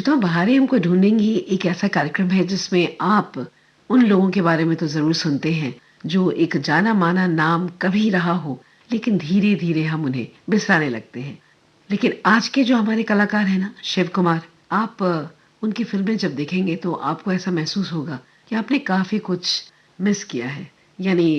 श्रोताओं, बहारें हमको ढूँढेंगी एक ऐसा कार्यक्रम है जिसमें आप उन लोगों के बारे में तो ज़रूर सुनते हैं, जो एक जाना-माना नाम कभी रहा हो, लेकिन धीरे-धीरे हम उन्हें बिसराने लगते हैं। लेकिन आज के जो हमारे कलाकार हैं ना, शिव कुमार, आप उनकी फ़िल्में जब देखेंगे तो आपको ऐसा महसूस होगा कि आपने काफ़ी कुछ मिस किया है। यानी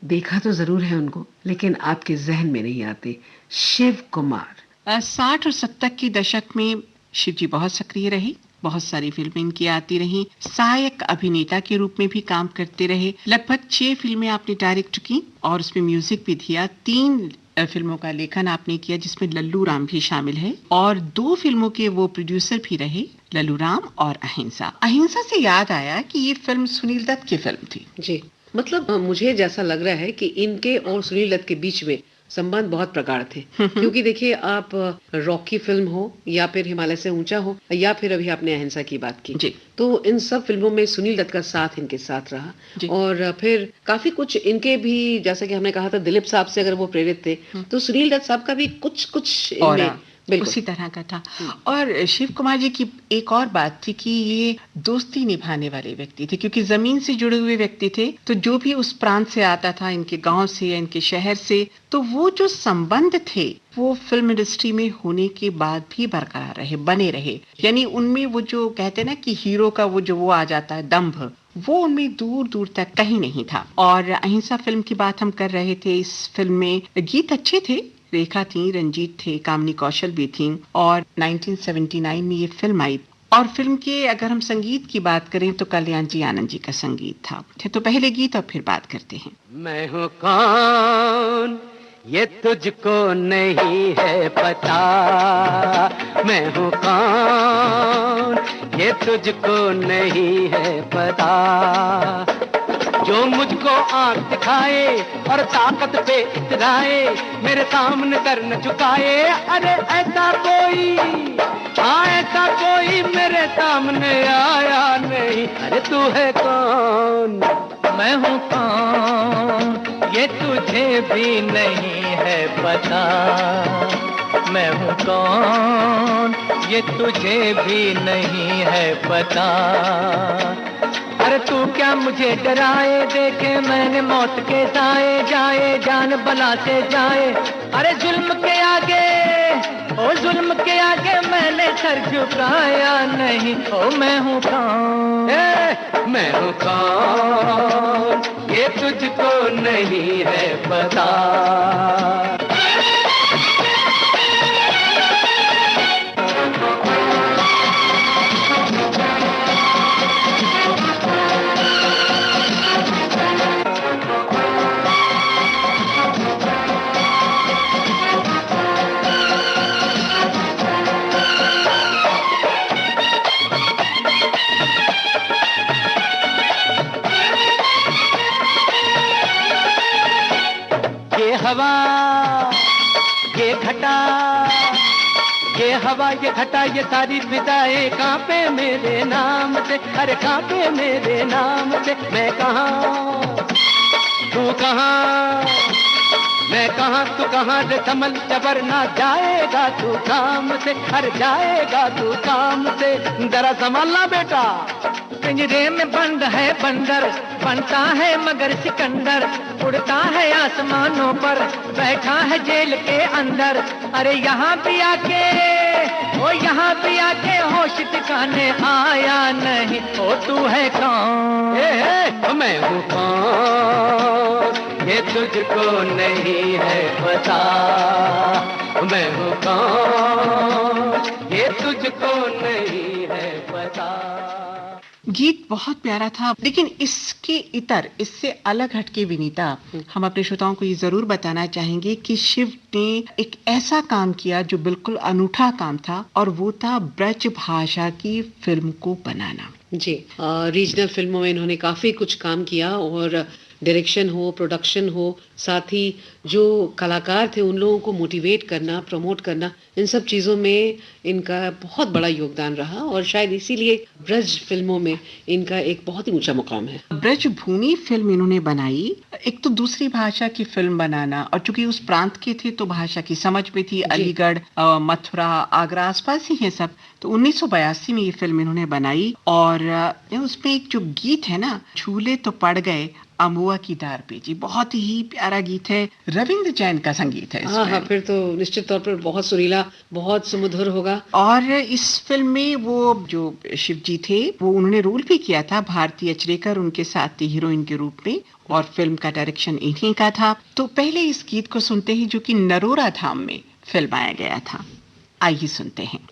देखा तो ज़रूर है उनको, लेकिन आपके ज़हन में नहीं आते। शिव कुमार। 60 और 70 के दशक में शिव जी बहुत सक्रिय रहे। बहुत सारी फिल्में इनकी आती रहीं। सहायक अभिनेता के रूप में भी काम करते रहे। लगभग 6 फिल्में आपने डायरेक्ट की और उसमें म्यूजिक भी दिया। 3 फिल्मों का लेखन आपने किया जिसमें लल्लू राम भी शामिल है और 2 फिल्मों के वो प्रोड्यूसर भी रहे, लल्लू राम और अहिंसा। अहिंसा से याद आया कि ये फिल्म सुनील दत्त की फिल्म थी। जी, मतलब मुझे जैसा लग रहा है कि इनके और सुनील दत्त के बीच में संबंध बहुत प्रगाढ़ थे। क्योंकि देखिए, आप रॉकी फ़िल्म हो या फिर हिमालय से ऊँचा हो या फिर अभी आपने अहिंसा की बात की, जी तो इन सब फ़िल्मों में सुनील दत्त का साथ इनके साथ रहा। जी और फिर काफ़ी कुछ इनके भी, जैसा कि हमने कहा था, दिलीप साहब से अगर वो प्रेरित थे, तो सुनील दत्त साहब का भी कुछ-कुछ और इनमें बिल्कुल। उसी तरह का था। हुँ, और शिव कुमार जी की एक और बात थी कि ये दोस्ती निभाने वाले व्यक्ति थे, क्योंकि जमीन से जुड़े हुए व्यक्ति थे। तो जो भी उस प्रांत से आता था, इनके गांव से या इनके शहर से, तो वो जो संबंध थे वो फिल्म इंडस्ट्री में होने के बाद भी बरकरार रहे, बने रहे। यानी उनमें वो जो कहते हैं ना कि हीरो का वो आ जाता है दंभ, वो उनमें दूर दूर तक कहीं नहीं था। और अहिंसा फिल्म की बात हम कर रहे थे। इस फिल्म में गीत अच्छे थे, रेखा थी, रंजीत थे, कामनी कौशल भी थी। और 1979 में ये फिल्म आई। और फिल्म के अगर हम संगीत की बात करें तो कल्याण जी आनंद जी का संगीत था। तो पहले गीत और फिर बात करते हैं। मैं हूँ कौन ये तुझको नहीं है पता, मैं हूँ कौन ये तुझको नहीं है पता, जो मुझको आंख दिखाए और ताकत पे इतराए, मेरे सामने सर न झुकाए। अरे ऐसा कोई, हाँ ऐसा कोई मेरे सामने आया नहीं। अरे तू है कौन, मैं हूँ कौन ये तुझे भी नहीं है पता, मैं हूँ कौन ये तुझे भी नहीं है पता। अरे तू क्या मुझे डराए, देखे मैंने मौत के साए, जाए जान बला से जाए। अरे जुल्म के आगे, ओ जुल्म के आगे मैंने सर झुकाया नहीं। ओ मैं हूँ कौन, मैं हूँ कौन ये तुझको नहीं है पता। ये हवा, ये घटा, ये हवा, ये घटा, ये सारी फिजाएं कांपे मेरे नाम से। अरे कांपे मेरे नाम से। मैं कहाँ, तू कहाँ, मैं कहाँ, तू कहाँ रे समल जबर ना जाएगा तू काम से। अरे जाएगा तू काम से। जरा संभालना बेटा, पिंजरे में बंद है बंदर, बनता है मगर सिकंदर, उड़ता है आसमानों पर, बैठा है जेल के अंदर। अरे यहाँ भी आके, ओ यहाँ भी आके होश ठिकाने आया नहीं। ओ तू है कौन, मैं हूँ कौन ये तुझको नहीं है पता, मैं हूँ कौन ये तुझको नहीं है पता। गीत बहुत प्यारा था, लेकिन इसके इतर, इससे अलग हटके विनीता, हम अपने श्रोताओं को ये जरूर बताना चाहेंगे कि शिव ने एक ऐसा काम किया जो बिल्कुल अनूठा काम था, और वो था ब्रज भाषा की फिल्म को बनाना। जी, रीजनल फिल्मों में इन्होंने काफ़ी कुछ काम किया और डायरेक्शन हो, प्रोडक्शन हो, साथ ही जो कलाकार थे उन लोगों को मोटिवेट करना, प्रमोट करना, इन सब चीज़ों में इनका बहुत बड़ा योगदान रहा और शायद इसीलिए ब्रज फिल्मों में इनका एक बहुत ही ऊंचा मुकाम है। ब्रजभूमि फिल्म इन्होंने बनाई। एक तो दूसरी भाषा की फिल्म बनाना, और चूंकि उस प्रांत के थे तो भाषा की समझ भी थी। अलीगढ़, मथुरा, आगरा आसपास ही है सब। तो 1982 में ये फिल्म इन्होंने बनाई और उसमें एक जो गीत है ना, झूले तो पड़ गए अमुआ की डार पे, जी बहुत ही प्यारा गीत है। रविंद्र जैन का संगीत है हाँ हाँ, फिर तो निश्चित तौर पर बहुत सुरीला, बहुत सुमधुर होगा। और इस फिल्म में वो जो शिव जी थे वो उन्होंने रोल भी किया था, भारती अचरेकर उनके साथ थी हीरोइन के रूप में, और फिल्म का डायरेक्शन इन्हीं का था। तो पहले इस गीत को सुनते हैं जो कि नरोरा धाम में फिल्माया गया था। आइए सुनते हैं।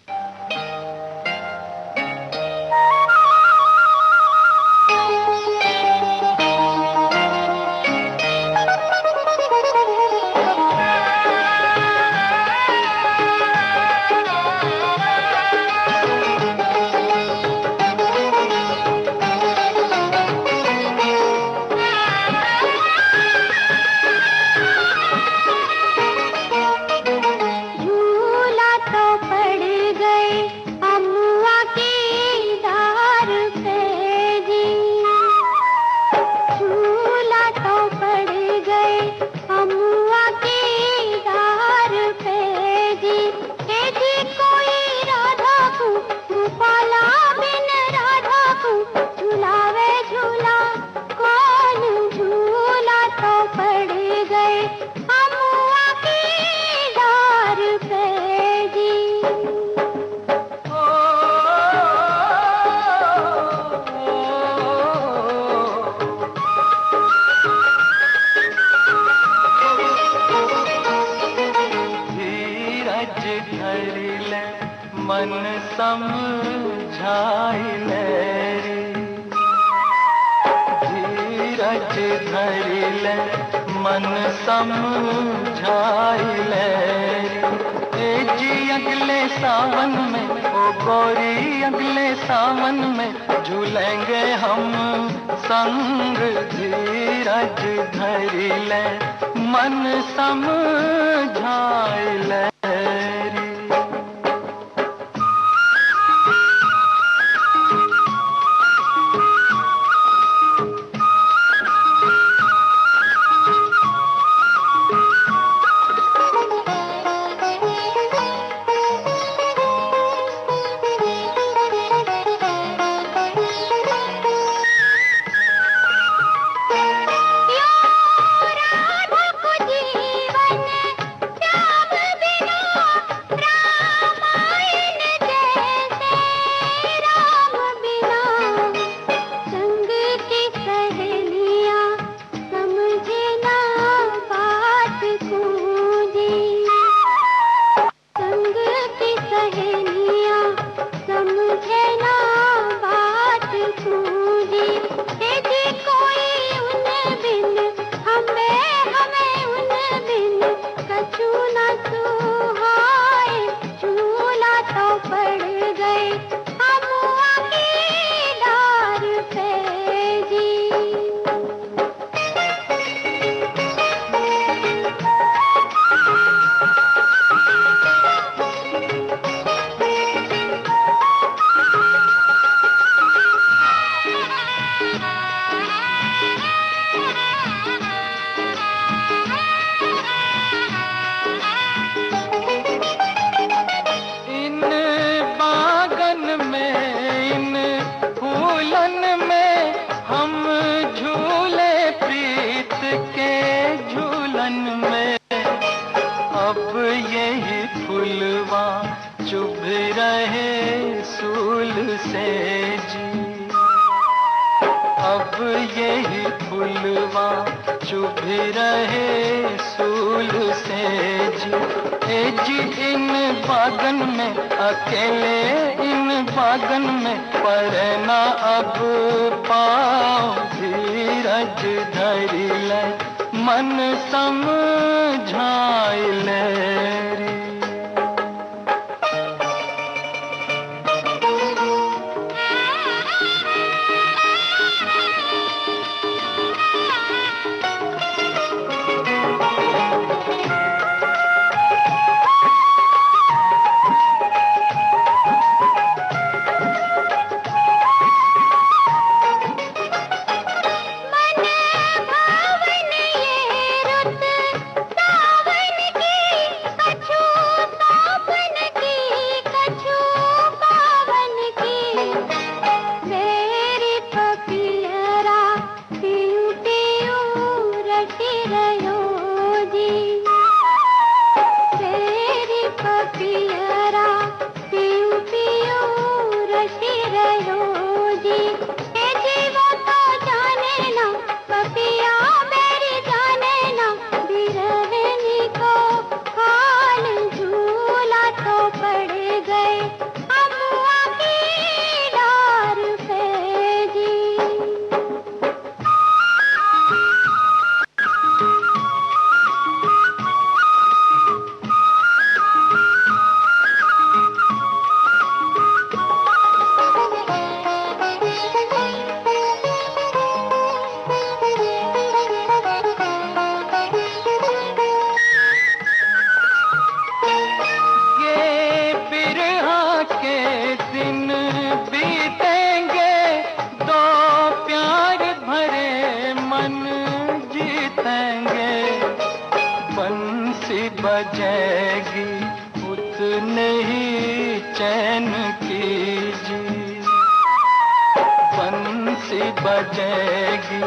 बजेगी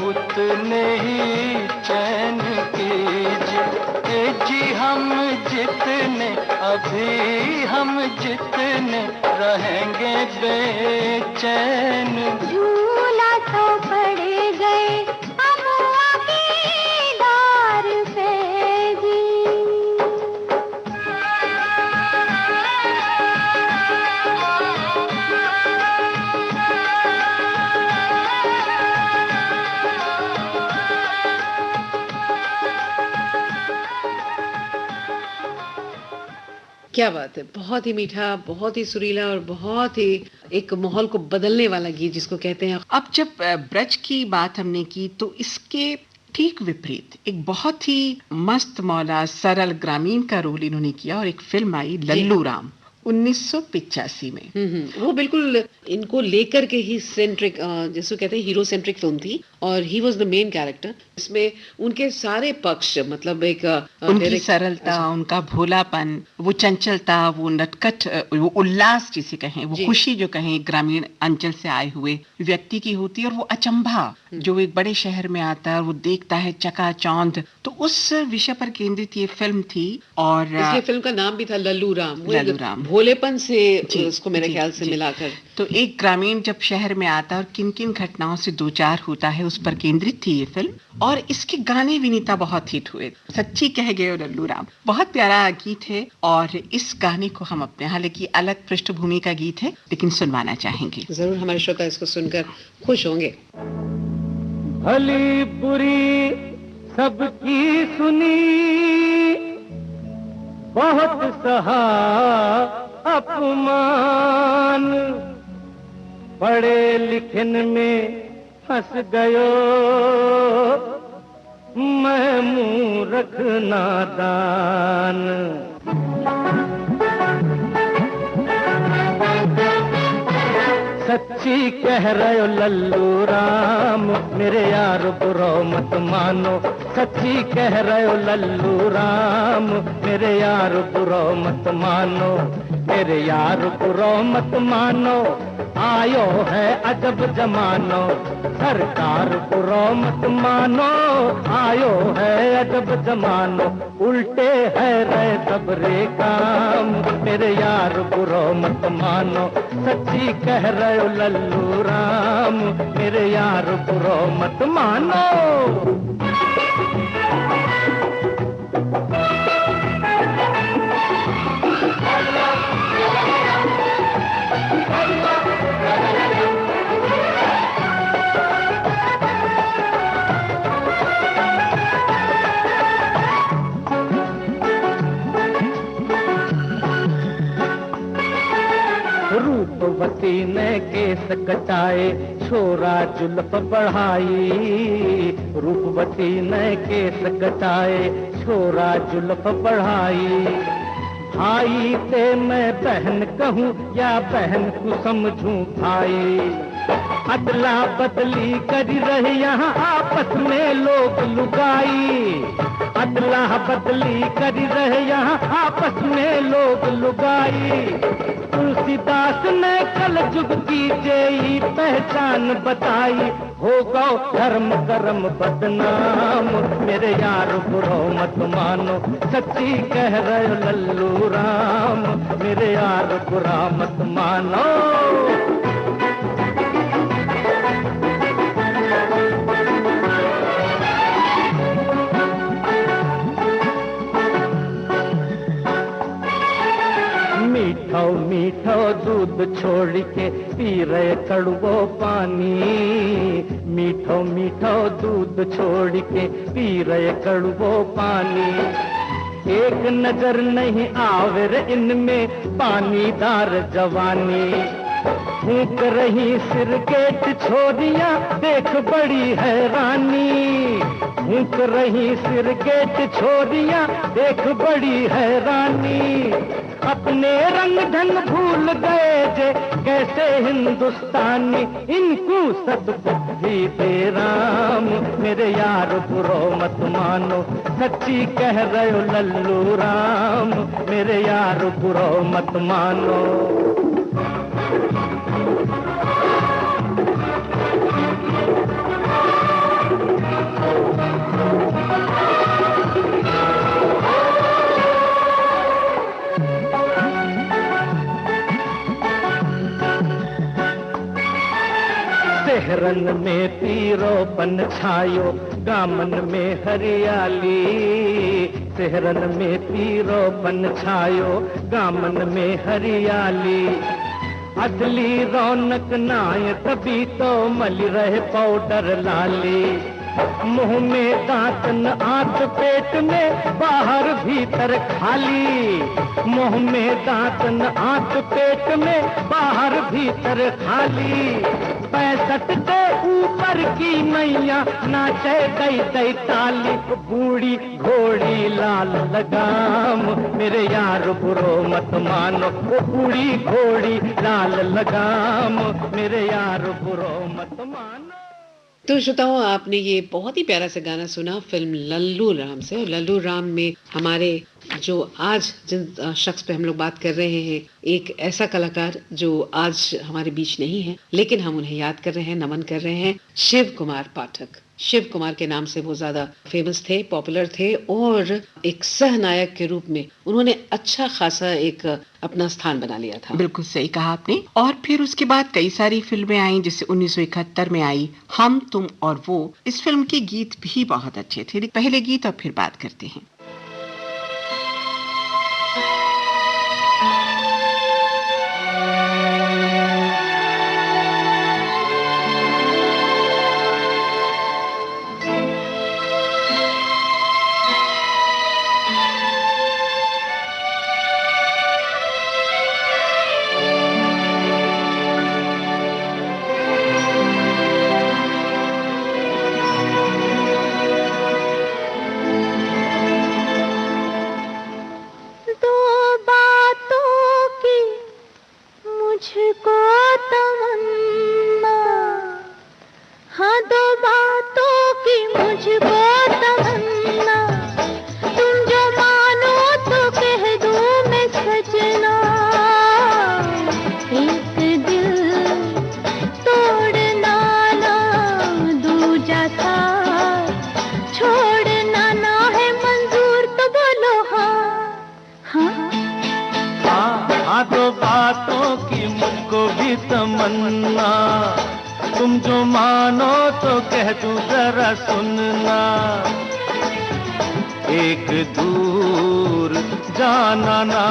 उतने ही चैन कीजिए। ए जी हम जितने अभी हम जितने रहेंगे बेचैन। झूला तो पड़ गए हम आगे डार पे जी। क्या बात है, बहुत ही मीठा, बहुत ही सुरीला और बहुत ही एक माहौल को बदलने वाला गीत जिसको कहते हैं। अब जब ब्रज की बात हमने की तो इसके ठीक विपरीत एक बहुत ही मस्त मौला सरल ग्रामीण का रोल इन्होंने किया और एक फिल्म आई लल्लू राम 1985 में। वो बिल्कुल इनको लेकर के ही सेंट्रिक, जिसको कहते हैं हीरो सेंट्रिक फिल्म थी और he was the main character. इसमें उनके सारे पक्ष, मतलब एक उनकी सरलता, उनका भोलापन, वो चंचलता, वो नटखट, वो उल्लास जिसे कहें, वो खुशी जो कहें ग्रामीण अंचल से आए हुए व्यक्ति की होती है, और वो अचंभा जो एक बड़े शहर में आता है, वो देखता है चकाचौंध। तो उस विषय पर केंद्रित ये फिल्म थी और इसलिए फिल्म का नाम भी था लल्लू राम। लल्लू राम भोलेपन से उसको मेरे ख्याल से मिलाकर। तो एक ग्रामीण जब शहर में आता है और किन किन घटनाओं से दो चार होता है, उस पर केंद्रित थी ये फिल्म। और इसके गाने विनीता बहुत हिट हुए, सच्ची कह गए लल्लू राम, बहुत प्यारा गीत है। और इस गाने को हम अपने, हालांकि अलग पृष्ठभूमि का गीत है, लेकिन सुनवाना चाहेंगे। जरूर हमारे श्रोता इसको सुनकर खुश होंगे। भली बुरी सबकी सुनी, बहुत सहा अपमान, पढ़े लिखन में फंस गयो मैं मूर्ख नादान। सच्ची कह रहे हो लल्लू राम, मेरे यार बुरो मत मानो। सच्ची कह रहे हो लल्लू राम, मेरे यार बुरो मत मानो। मेरे यार बुरो मत मानो, आयो है अजब जमानो। सरकार बुरो मत मानो, आयो है अजब जमानो। उल्टे है रे सबरे काम, मेरे यार बुरो मत मानो। सच्ची कह रहे हो लल्लू राम, मेरे यार बुरो मत मानो। रूपवती ने केस कटाए, छोरा जुल्फ बढ़ाई। रूपवती ने केस कटाए, छोरा जुल्फ बढ़ाई। भाई ते मैं बहन कहूँ या बहन को समझूं भाई। अदला बदली कर रहे यहाँ आपस में लोग लुगाई। अदला बदली कर रहे यहाँ आपस में लोग लुगाई। तुलसीदास ने कल जुग की जेई पहचान बताई। हो गौ धर्म कर्म बदनाम, मेरे यार बुरो मत मानो। सच्ची कह रहे हो लल्लू राम, मेरे यार बुरा मत मानो। मीठो मीठो दूध छोड़ के पी रहे कड़वो पानी। मीठो मीठो दूध छोड़ के पी रहे कड़वो पानी। एक नजर नहीं आवे रे इनमें पानीदार जवानी। फूंक रही सिरकेट छोरियां देख बड़ी हैरानी। फूंक रही सिरकेट छोरियां देख बड़ी हैरानी। अपने रंग ढंग भूल गए जे कैसे हिंदुस्तानी। इनको सद्बुद्धि दे राम, मेरे यार बुरो मत मानो। सच्ची कह रहे हो लल्लू राम, मेरे यार बुरो मत मानो। सेहरन में पीरोपन छायो, दामन में हरियाली। सेहरन में पीरोपन छायो, दामन में हरियाली। असली रौनक नाय तभी तो मली रहे पाउडर लाली। मुंह में दांत न आंत पेट में बाहर भीतर खाली। मुंह में दांत न आंत पेट में बाहर भीतर खाली। 65 के ऊपर की मैया नाचे दई दई ताली। बूढ़ी घोड़ी लाल लगाम, मेरे यार बुरो मत मानो। वो बूढ़ी घोड़ी लाल लगाम, मेरे यार बुरो मत मानो। तो श्रोताओं, आपने ये बहुत ही प्यारा सा गाना सुना फिल्म लल्लू राम से। और लल्लू राम में हमारे जो आज जिन शख्स पे हम लोग बात कर रहे हैं, एक ऐसा कलाकार जो आज हमारे बीच नहीं है, लेकिन हम उन्हें याद कर रहे हैं, नमन कर रहे हैं, शिव कुमार पाठक। शिव कुमार के नाम से वो ज्यादा फेमस थे, पॉपुलर थे, और एक सहनायक के रूप में उन्होंने अच्छा खासा एक अपना स्थान बना लिया था। बिल्कुल सही कहा आपने। और फिर उसके बाद कई सारी फिल्में आई, जैसे 1971 में आई हम तुम और वो। इस फिल्म के गीत भी बहुत अच्छे थे। पहले गीत और फिर बात करते हैं। तुम जो मानो तो कह दूं जरा सुनना। एक दूर जाना ना,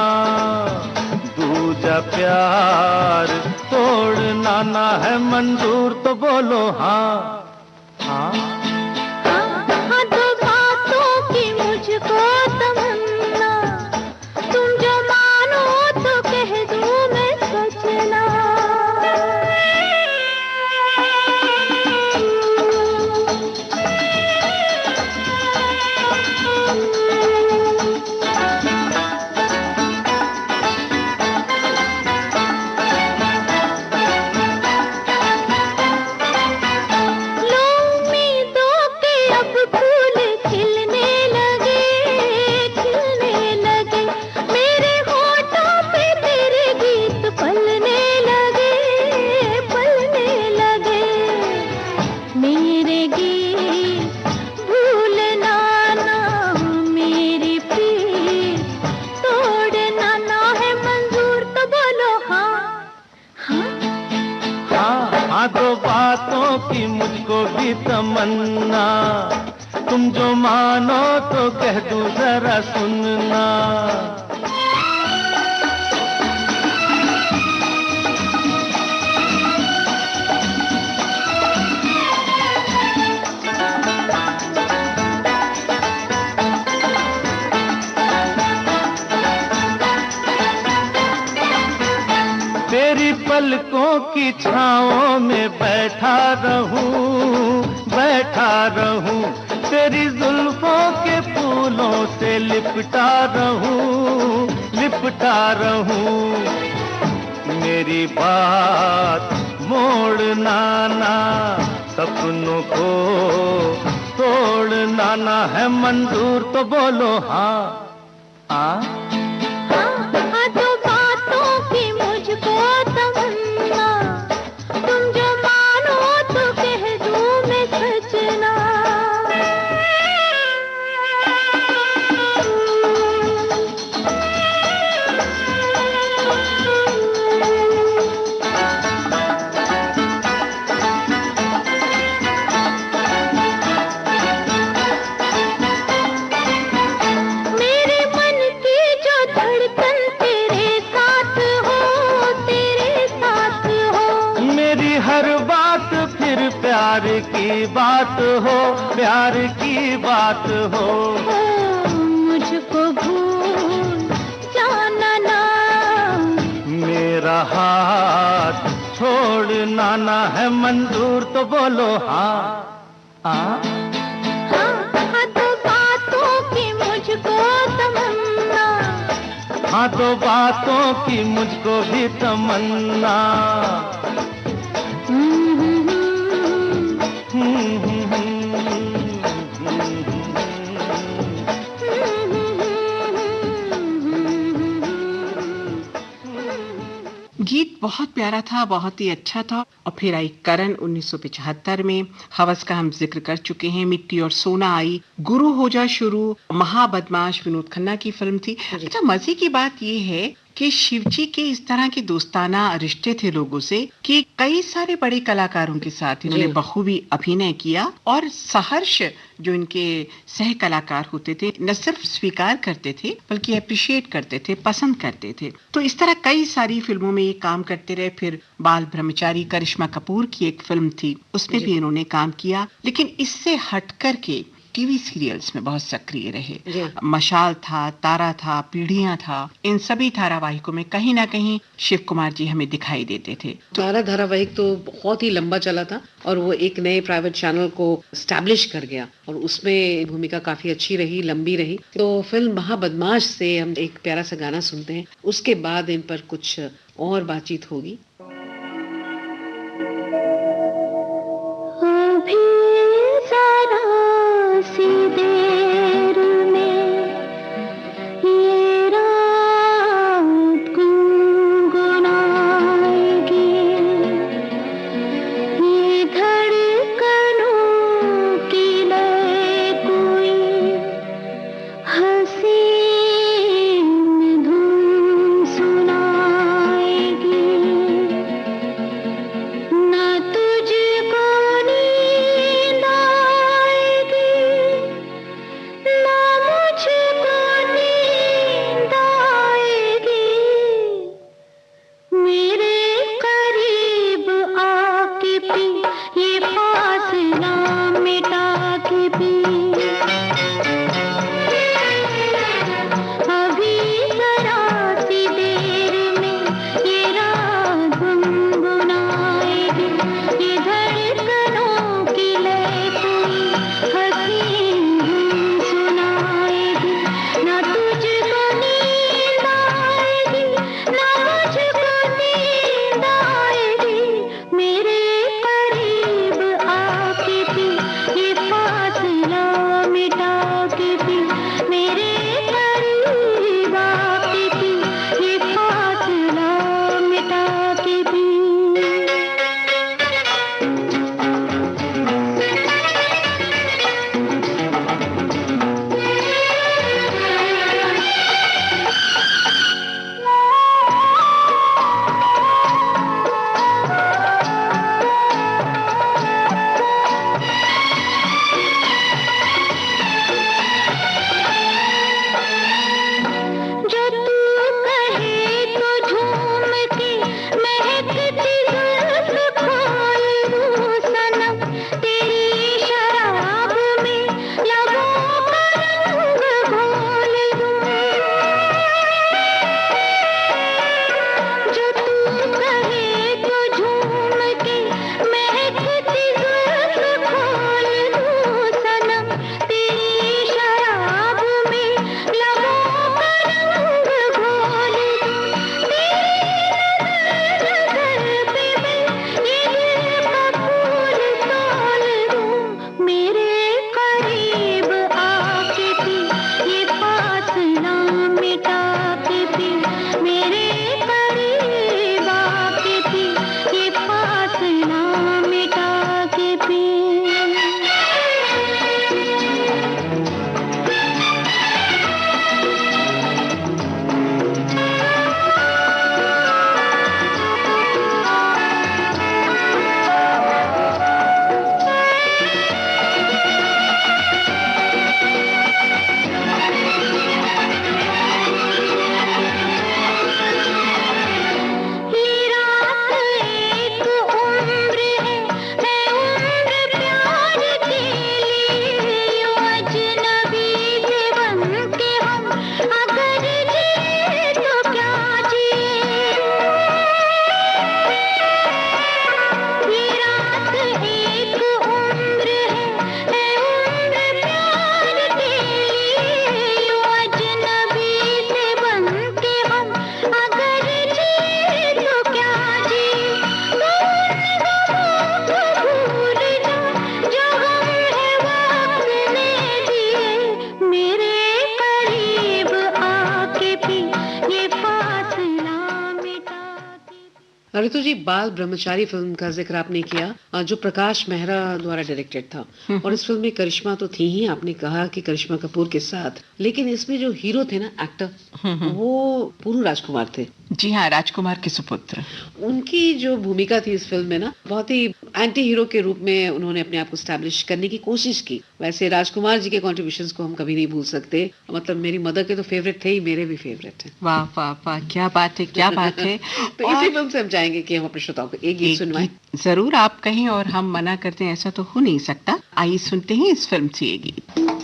दूजा प्यार तोड़ना ना है मंजूर तो बोलो हाँ। हाँ हाँ दो बातों की मुझको तमन्ना, तुम जो मानो तो कह दूं मैं सजना। तमन्ना तुम जो मानो तो कह दूं जरा सुनना। तेरी पलकों की छाँवों में बैठा रहूं, तेरी जुल्फों के फूलों से लिपटा रहूं। मेरी बात मोड़ना ना, सपनों को तोड़ना ना है मंजूर तो बोलो हाँ। हाँ हर बात फिर प्यार की बात हो, प्यार की बात हो। मुझको भूल जाना ना, मेरा हाथ छोड़ना ना है मंजूर, तो बोलो हाँ। हाँ हाँ तो बातों की मुझको तमन्ना, हाँ तो बातों की मुझको भी तमन्ना। गीत बहुत प्यारा था, बहुत ही अच्छा था। और फिर आई करण 1975 में, हवस का हम जिक्र कर चुके हैं। मिट्टी और सोना आई, गुरु हो जा शुरू, महाबदमाश विनोद खन्ना की फिल्म थी। अच्छा, मजे की बात ये है कि शिवजी के इस तरह के दोस्ताना रिश्ते थे लोगों से कि कई सारे बड़े कलाकारों के साथ इन्होंने बखूबी अभिनय किया। और सहर्ष जो इनके सह कलाकार होते थे, न सिर्फ स्वीकार करते थे बल्कि अप्रिशिएट करते थे, पसंद करते थे। तो इस तरह कई सारी फिल्मों में ये काम करते रहे। फिर बाल ब्रह्मचारी करिश्मा कपूर की एक फिल्म थी, उसमें भी इन्होंने काम किया। लेकिन इससे हटकर के टीवी सीरियल्स में बहुत सक्रिय रहे। मशाल था, तारा था, पीढ़ियां था, इन सभी धारावाहिकों में कहीं ना कहीं शिव कुमार जी हमें दिखाई देते थे। तारा धारावाहिक तो बहुत ही लंबा चला था और वो एक नए प्राइवेट चैनल को स्टैब्लिश कर गया और उसमें भूमिका काफी अच्छी रही, लंबी रही। तो फिल्म महाबदमाश से हम एक प्यारा सा गाना सुनते हैं, उसके बाद इन पर कुछ और बातचीत होगी। सी देर में ये रात गुनगुनाएगी, ये धड़कनों की लय कोई हसीन धुन सुनाएगी। ऋतु जी, बाल ब्रह्मचारी फिल्म का जिक्र आपने किया, जो प्रकाश मेहरा द्वारा डायरेक्टेड था, और इस फिल्म में करिश्मा तो थी ही, आपने कहा कि करिश्मा कपूर के साथ, लेकिन इसमें जो हीरो थे ना, एक्टर, वो पूरू राजकुमार थे। जी हाँ, राजकुमार के सुपुत्र। उनकी जो भूमिका थी इस फिल्म में ना, बहुत ही एंटी हीरो के रूप में उन्होंने अपने आप को स्टैब्लिश करने की कोशिश की। वैसे राजकुमार जी के कॉन्ट्रीब्यूशंस को हम कभी नहीं भूल सकते, मतलब मेरी मदर के तो फेवरेट थे ही, मेरे भी फेवरेट हैं। वाह वाह वाह, क्या बात है, क्या बात है। तो इसी फिल्म से हम चाहेंगे कि हम अपने श्रोताओं को एक गीत सुनवाएं। जरूर, आप कहें और हम मना करते हैं ऐसा तो हो नहीं सकता। आइए सुनते हैं इस फिल्म से ये गीत।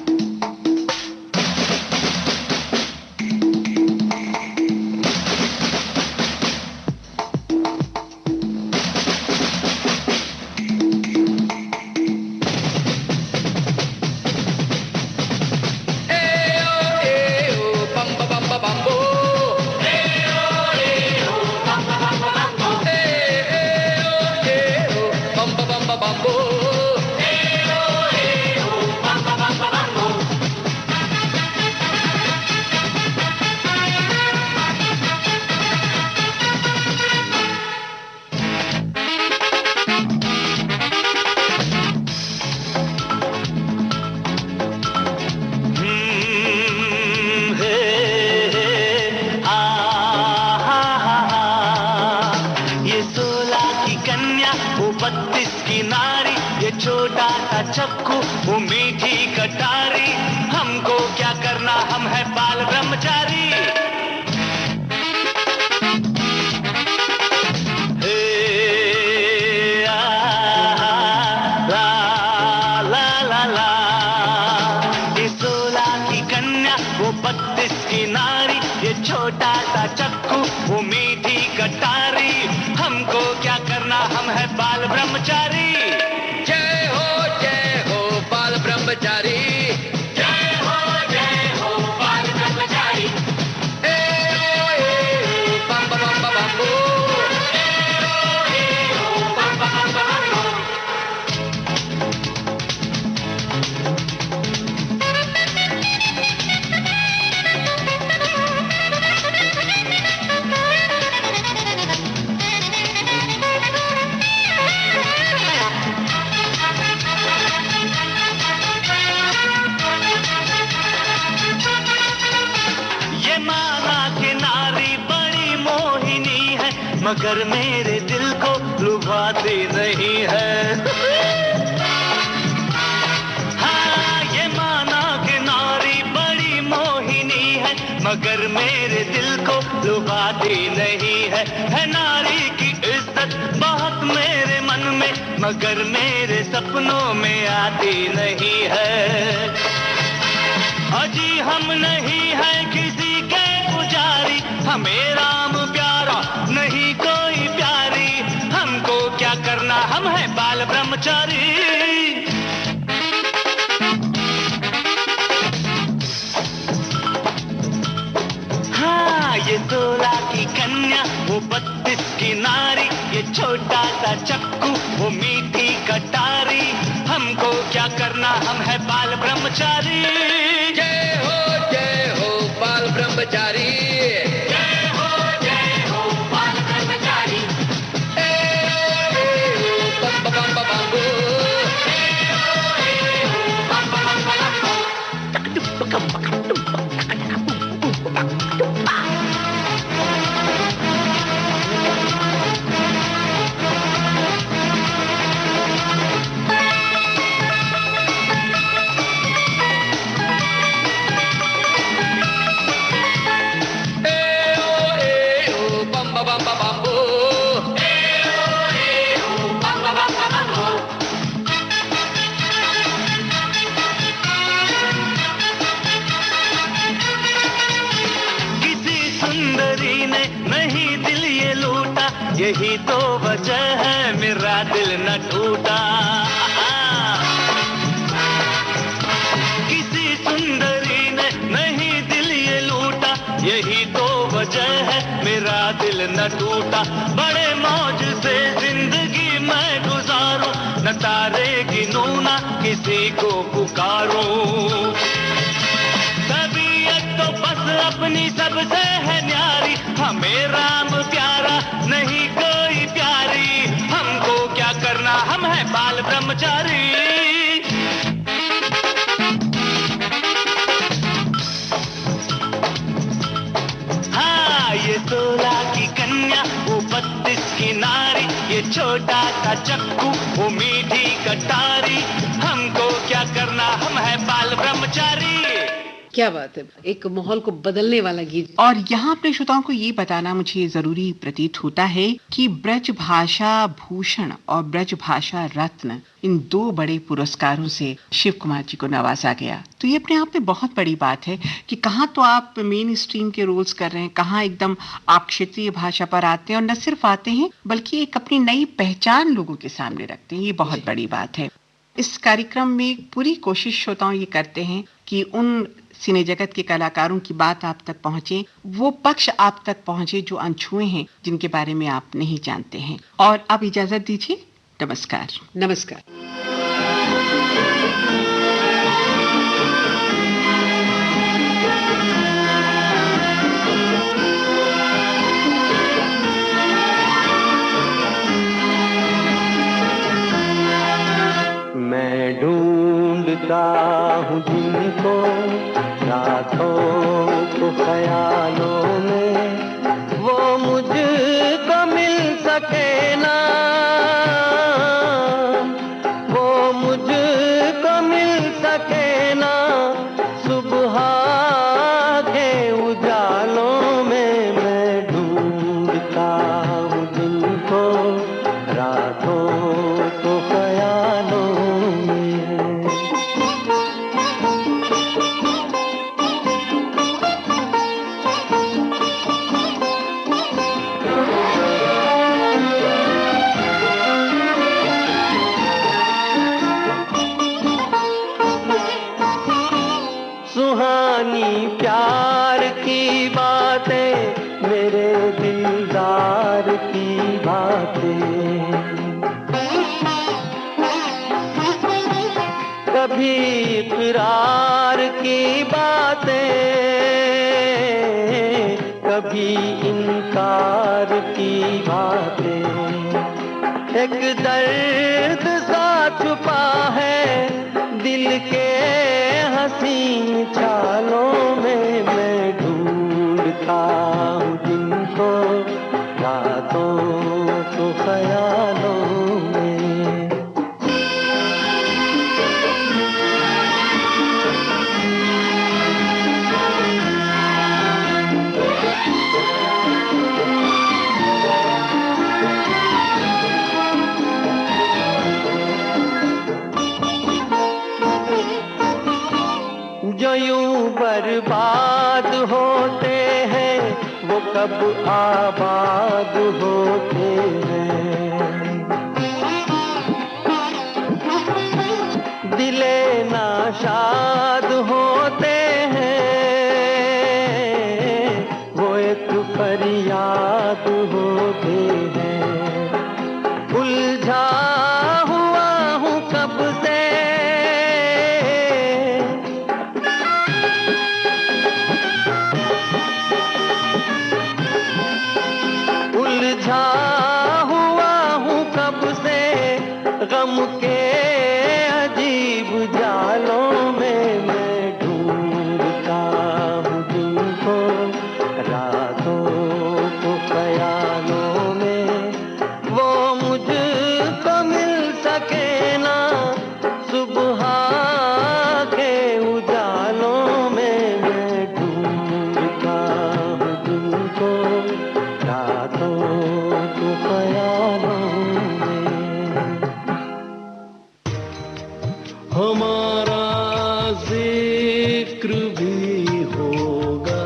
चक्कू वो मीठी कटारी, हमको क्या करना, हम है बाल ब्रह्मचारी। ये 16 की कन्या वो 32 की नारी, ये छोटा सा चक्कू वो मीठी कटारी, हमको क्या करना, हम है बाल ब्रह्मचारी। ब्रह्मचारी, जय हो बाल ब्रह्मचारी। बम बम बम बम बो, बम बम बम बम। मगर मेरे दिल को लुभाती नहीं है। हाँ, ये माना कि नारी बड़ी मोहिनी है, मगर मेरे दिल को लुभाती नहीं है नारी की इज्जत बहुत मेरे मन में, मगर मेरे सपनों में आती नहीं है। अजी हम नहीं है किसी के पुजारी, हमें राम प्यारा नहीं कोई प्यारी, हमको क्या करना, हम है बाल ब्रह्मचारी। हाँ, ये 16 की कन्या वो 32 की नारी, ये छोटा सा चक्कू वो मीठी कटारी, हमको क्या करना, हम है बाल ब्रह्मचारी। जय हो बाल ब्रह्मचारी, यही तो वजह है मेरा दिल न टूटा। किसी सुंदरी ने नहीं दिल ये लूटा, यही तो वजह है मेरा दिल न टूटा। बड़े मौज से जिंदगी मैं गुजारूं, न तारे गिनूं न किसी को पुकारूं। तबीयत तो बस अपनी सबसे है न्यारी, हमें राम प्यारा नहीं कोई बाल ब्रह्मचारी। हाँ, ये 16 की कन्या, वो 32 की नारी, ये छोटा सा चक्कू, वो मीठी कटारी, हमको क्या करना, हम है बाल ब्रह्मचारी। क्या बात है, एक माहौल को बदलने वाला गीत। और यहाँ अपने श्रोताओं को ये बताना मुझे जरूरी प्रतीत होता है कि ब्रज भाषा भूषण और ब्रज भाषा रत्न, इन 2 बड़े पुरस्कारों से शिव कुमार जी को नवाजा गया। तो ये अपने आप में बहुत बड़ी बात है कि कहाँ तो आप मेन स्ट्रीम के रोल्स कर रहे हैं, कहाँ एकदम आप क्षेत्रीय भाषा पर आते हैं, और न सिर्फ आते हैं बल्कि एक अपनी नई पहचान लोगों के सामने रखते हैं। ये बहुत बड़ी बात है। इस कार्यक्रम में पूरी कोशिश श्रोताओं ये करते हैं कि उन सिने जगत के कलाकारों की बात आप तक पहुंचे, वो पक्ष आप तक पहुंचे जो अनछुए हैं, जिनके बारे में आप नहीं जानते हैं। और अब इजाजत दीजिए, नमस्कार। नमस्कार। मैं ढूंढता हूँ जिनको रातों को ख्यालों में, वो मुझको मिल सके ना, वो मुझको मिल सके ना, सुबह के उजालों में। मैं ढूंढता हूँ जिनको रातों को ख्यालों प्यार की बातें, मेरे दिलदार की बातें, कभी इकरार की बातें, कभी इनकार की बातें। एक दर्द सा छुपा है दिल के हसीन चालों में। मैं ढूंढता हूँ जिनको रातों को ख्यालों में। जो यूं बर्बाद होते हैं, वो कब आबाद होते हैं। दिले नाशाद होते हैं, वो एक फरियाद होते हैं। उलझा हुआ हूँ कब से, उलझा हुआ हूँ कब से गम के अजीब जालों में। मैं ढूंढता हूँ जिनको रातों को ख्यालों में, वो मुझको मिल सके ना, सुबह के उजालों में। मैं ढूंढता हूँ जिनको रातों को ख्यालों में। हमारा जिक्र भी होगा,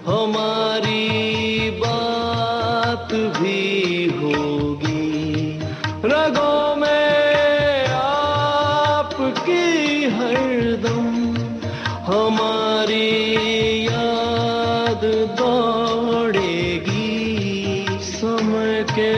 हमारी बात भी होगी, रगों में आपकी हरदम हमारी याद दौड़ेगी। समय के